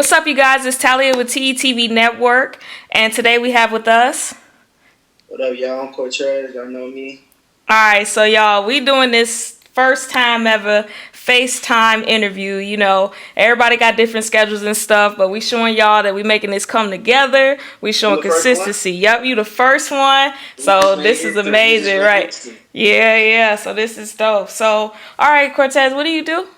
What's up, you guys? It's Talia with TETV Network, and today we have with us. What up, y'all? I'm Cortrezz. Y'all know me. All right, so y'all, we doing this first time ever FaceTime interview. You know, everybody got different schedules and stuff, but we showing y'all that we making this come together. We I'm showing the first one. consistency. Yep, you the first one. We just So made this is history. We just amazing, made right? history. Yeah. So this is dope. So, all right, Cortez, what do you do?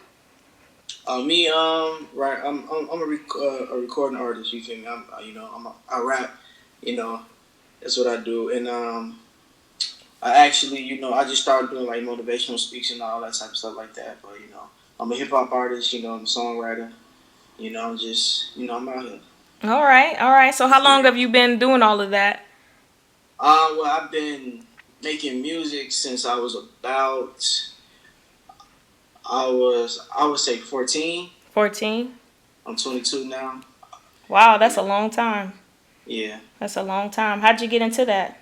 Me, right. I'm a recording artist. You feel me? I rap. You know, that's what I do. And I actually, I just started doing like motivational speaks and all that type of stuff like that. But I'm a hip hop artist. I'm a songwriter. I'm out here. All right. So how long have you been doing all of that? Well, I've been making music since I was about. I would say 14. 14. I'm 22 now. Wow, that's a long time. Yeah. That's a long time. How'd you get into that?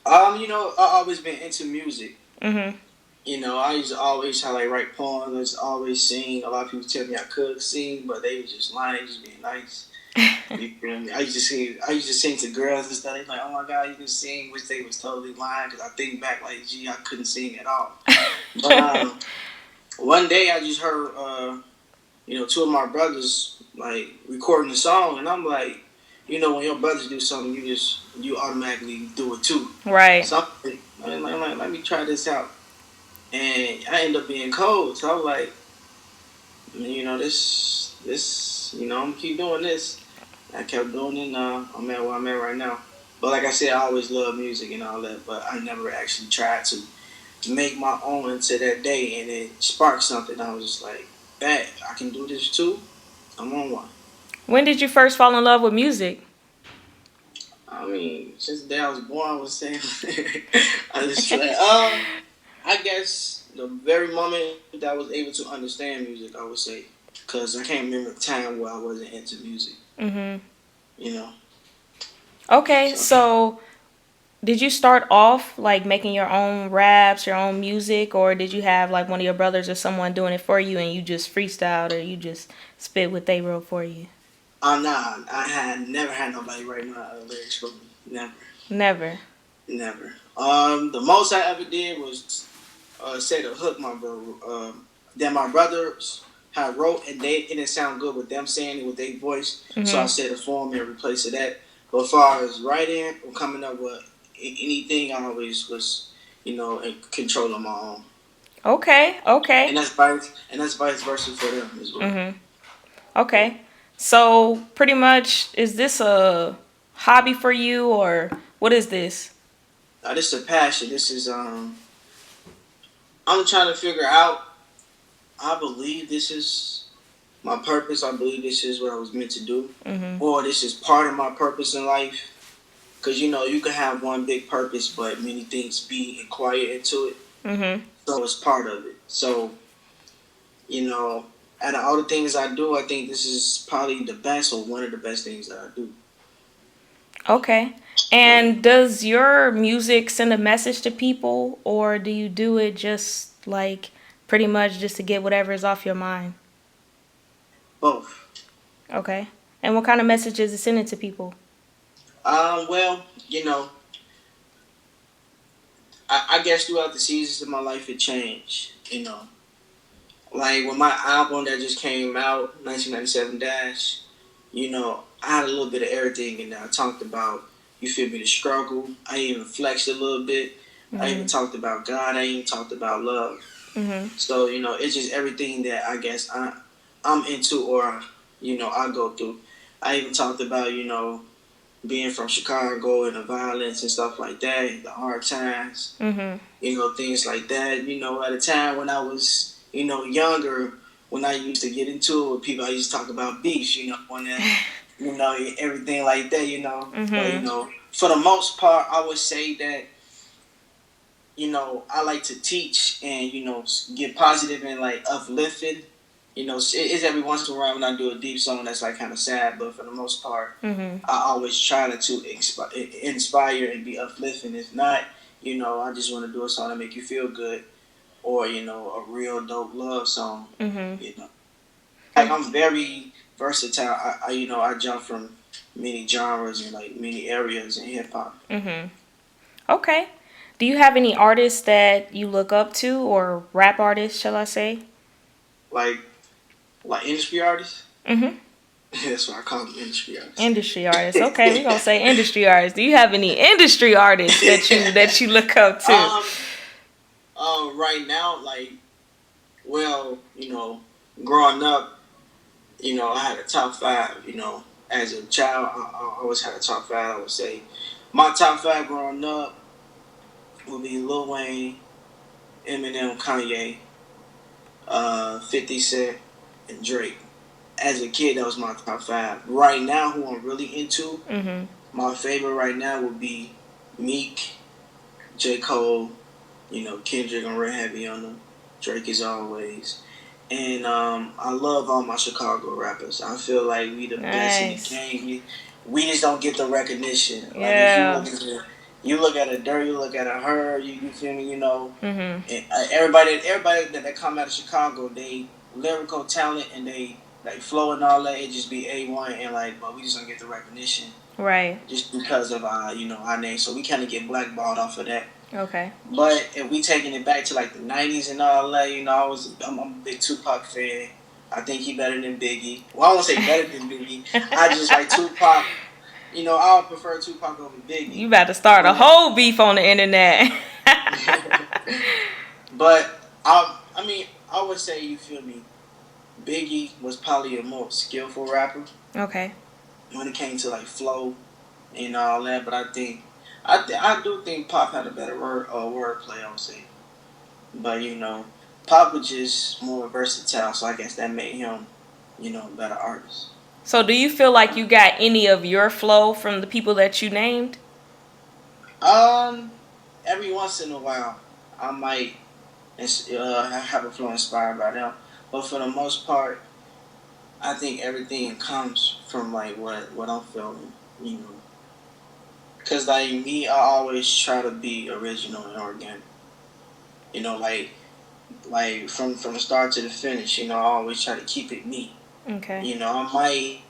I always been into music. Mhm. I used to always try like write poems. I used to always sing. A lot of people tell me I could sing, but they was just lying, just being nice. You feel me? I used to sing. I used to sing to girls and stuff. They like, oh my god, you can sing, which they was totally lying. Because I think back like, gee, I couldn't sing at all. But one day I just heard, two of my brothers like recording a song, and I'm like, when your brothers do something, you automatically do it too. Right. So I'm like, let me try this out, and I ended up being cold. So I'm like, I'm gonna keep doing this. I kept doing it, and I'm at where I'm at right now. But like I said, I always loved music and all that, but I never actually tried to make my own until that day, and it sparked something. I was just like, "Bet I can do this too. I'm on one." When did you first fall in love with music? I mean, since the day I was born, I was saying, I just like, I guess the very moment that I was able to understand music, I would say, because I can't remember a time where I wasn't into music. Mhm. You know. Okay, so did you start off like making your own raps, your own music, or did you have like one of your brothers or someone doing it for you and you just freestyled or you just spit what they wrote for you? Nah, I had never had nobody write my lyrics for me. Never, Never. never. The most I ever did was say the hook my brother. That my brothers had wrote, and it didn't sound good with them saying it with their voice. So I Mhm. said a form and replace it that. But as far as writing or coming up with anything, I always was, in control of my own. Okay. And Okay. that's vice versa for them as well. Mhm. Okay. So pretty much, is this a hobby for you or what is this? This is a passion. This is I'm trying to figure out. I believe this is my purpose. I believe this is what I was meant to do, Mhm. or this is part of my purpose in life. Because you can have one big purpose, but many things be inquired into it. Mhm. So it's part of it. So out of all the things I do, I think this is probably the best or one of the best things that I do. Okay. Right. And does your music send a message to people, or do you do it just like pretty much just to get whatever is off your mind? Both. Okay. And what kind of messages is sending to people? Well, I guess throughout the seasons of my life, it changed. Like when my album that just came out, 1997 Dash, I had a little bit of everything in there. I talked about, you feel me, the struggle. I even flexed a little bit. I even Mhm. talked about God. I even talked about love. Mhm. So, it's just everything that I guess I'm into or, I go through. I even talked about, being from Chicago and the violence and stuff like that, the hard times, Mhm. things like that. At a time when I was, younger, when I used to get into it with people, I used to talk about beef, when that, everything like that, But, Mhm. for the most part, I would say that, I like to teach and, get positive and like uplifting. It's every once in a while when I do a deep song that's like kind of sad, but for the most part, Mhm. I always try to inspire and be uplifting. If not, I just want to do a song that make you feel good, or a real dope love song. Mhm. Like I'm very versatile. I jump from many genres and like many areas in hip hop. Mhm. Okay. Do you have any artists that you look up to, or rap artists, shall I say? Like industry artists. Mhm. That's what I call them, industry artists. Industry artists. Okay, we're gonna say industry artists. Do you have any industry artists that you look up to? um, right now, like, well, growing up, I had a top five. As a child, I always had a top five. I would say my top five growing up would be Lil Wayne, Eminem, Kanye, 50 Cent, and Drake. As a kid, that was my top five. Right now, who I'm really into, Mhm. my favorite right now would be Meek, J. Cole, Kendrick. I'm real heavy on them. Drake is always. And I love all my Chicago rappers. I feel like we the best in the Nice. game. We just don't get the recognition. Like if Yeah. you look at a Dirt, you look at a Her, you feel me, Mhm. and, everybody that come out of Chicago, they lyrical talent and they like flow and all that, it just be A1 and like, but we just don't get the recognition Right. just because of our name. So we kind of get blackballed off of that. Okay. But if we taking it back to like the '90s and all that, I'm a big Tupac fan. I think he better than Biggie. Well, I won't say better than Biggie. I just like Tupac. I would prefer Tupac over Biggie. You about to start a But whole beef on the internet. but I would say, you feel me. Biggie was probably a more skillful rapper Okay. when it came to like flow and all that. But I do think Pop had a better wordplay. I would say, but Pop was just more versatile, so I guess that made him, a better artist. So, do you feel like you got any of your flow from the people that you named? Um, every once in a while, I might have a flow inspired by them, but for the most part, I think everything comes from like what I'm feeling, you know. Cause like me, I always try to be original and organic. Like from the start to the finish. I always try to keep it me. Okay. I might,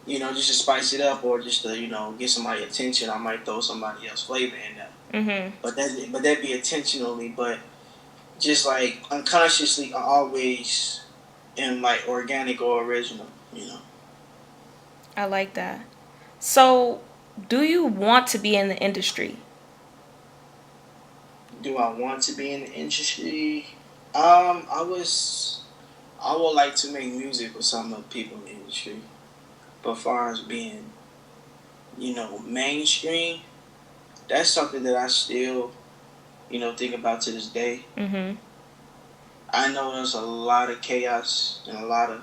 just to spice it up or just to get somebody attention. I might throw somebody else flavor in there. Mhm. But that be intentionally. But just like unconsciously, I always am like organic or original. I like that. So, do you want to be in the industry? Do I want to be in the industry? I would like to make music with some of the people in the industry. But as far as being, mainstream, that's something that I still, think about to this day. Mhm. I know there's a lot of chaos and a lot of,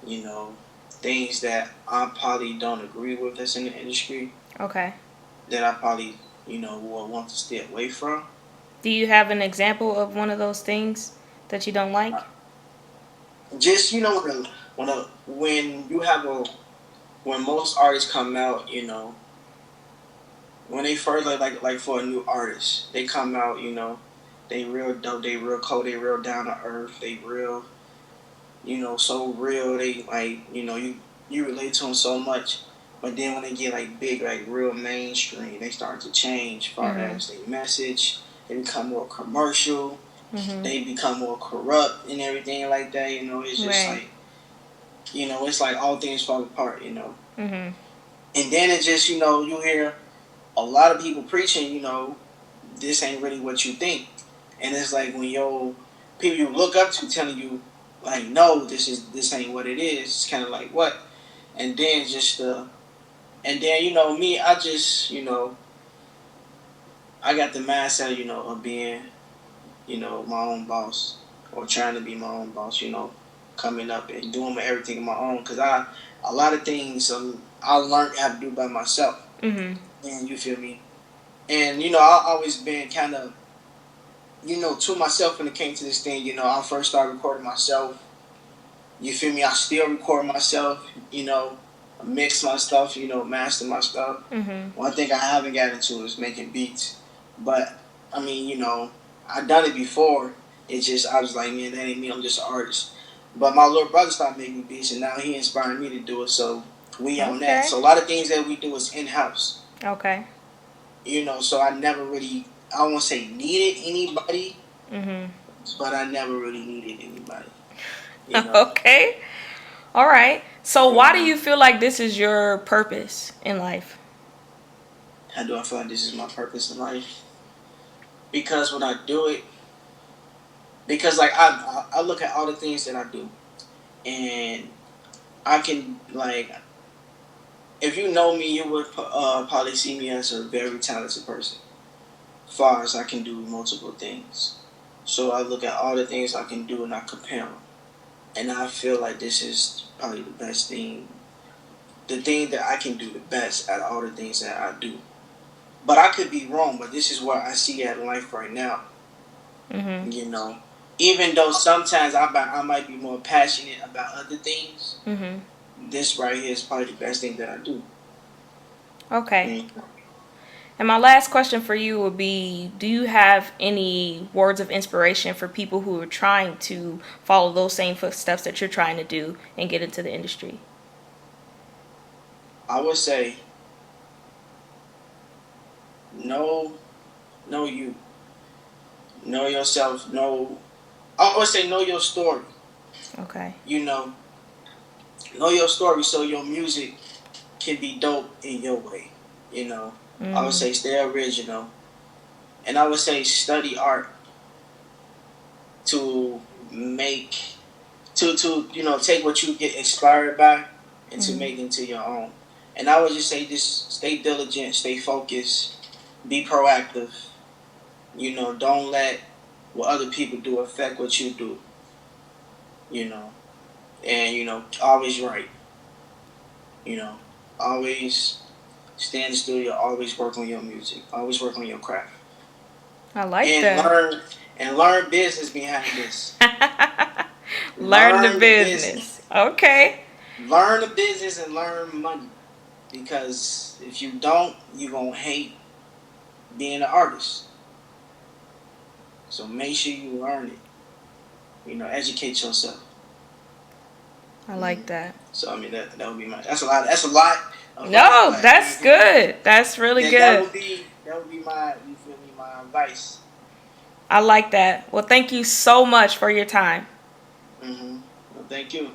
you know, things that I probably don't agree with that's in the industry Okay. that I probably, will want to stay away from. Do you have an example of one of those things that you don't like? Just, when you have when most artists come out, when they first like for a new artist, they come out, they real dope, they real cold, they real down to earth, they real, so real. They like, you relate to them so much. But then when they get like big, like real mainstream, they start to change as far Mhm. as their message. They become more commercial. Mhm. They become more corrupt and everything like that. It's just Right. like, it's like all things fall apart. Mhm. And then it just, you hear a lot of people preaching, this ain't really what you think. And it's like when people you look up to telling you, like, no, this ain't what it is. It's kind of like what, and then me, I just I got the mindset of being my own boss or trying to be my own boss. Coming up and doing everything on my own because a lot of things I learned how to do by myself. Mhm. And you feel me? And I always been kind of to myself when it came to this thing. I first started recording myself. You feel me? I still record myself. Mix my stuff. Master my stuff. Mhm. One thing I haven't gotten into is making beats, but I mean, I done it before. It's just I was like, man, that ain't me. I'm just an artist. But my little brother started making beats, and now he inspired me to do it. So we on that. Okay. So a lot of things that we do is in house. Okay. So I never really, I won't say needed anybody, Mhm. but I never really needed anybody. You know. Okay. All right. So why do Mhm. you feel like this is your purpose in life? How do I feel like this is my purpose in life? Because when I do it, because like I look at all the things that I do, and I can like, if you know me, you would probably see me as a very talented person. Far as I can do multiple things, so I look at all the things I can do and I compare them, and I feel like this is probably the best thing, the thing that I can do the best out of all the things that I do. But I could be wrong, but this is what I see at life right now. Mhm. You know, even though sometimes I might be more passionate about other things, Mhm. this right here is probably the best thing that I do. Okay. Mm. And my last question for you would be, do you have any words of inspiration for people who are trying to follow those same footsteps that you're trying to do and get into the industry? I would say know, know you, know yourself, know. I would say know your story. Okay. You know your story so your music can be dope in your way. You know, I would Mm. say stay original, and I would say study art to make to take what you get inspired by and to Mm. make into your own. And I would just say just stay diligent, stay focused, be proactive. Don't let what other people do affect what you do. You know, and always right. You know, always stay in the studio. Always work on your music. Always work on your craft, I like and that. learn business behind this. Learn the Learn the business. business. Okay. Learn the business and learn money. Because if you don't, you're going to hate being an artist. So make sure you learn it. Educate yourself. I like Mm. that. So I mean that would be that's a lot. That's a lot of life, No, but that's good. That's really that good. would be my, you feel me, my advice. I like that. Well, thank you so much for your time. Well, thank you.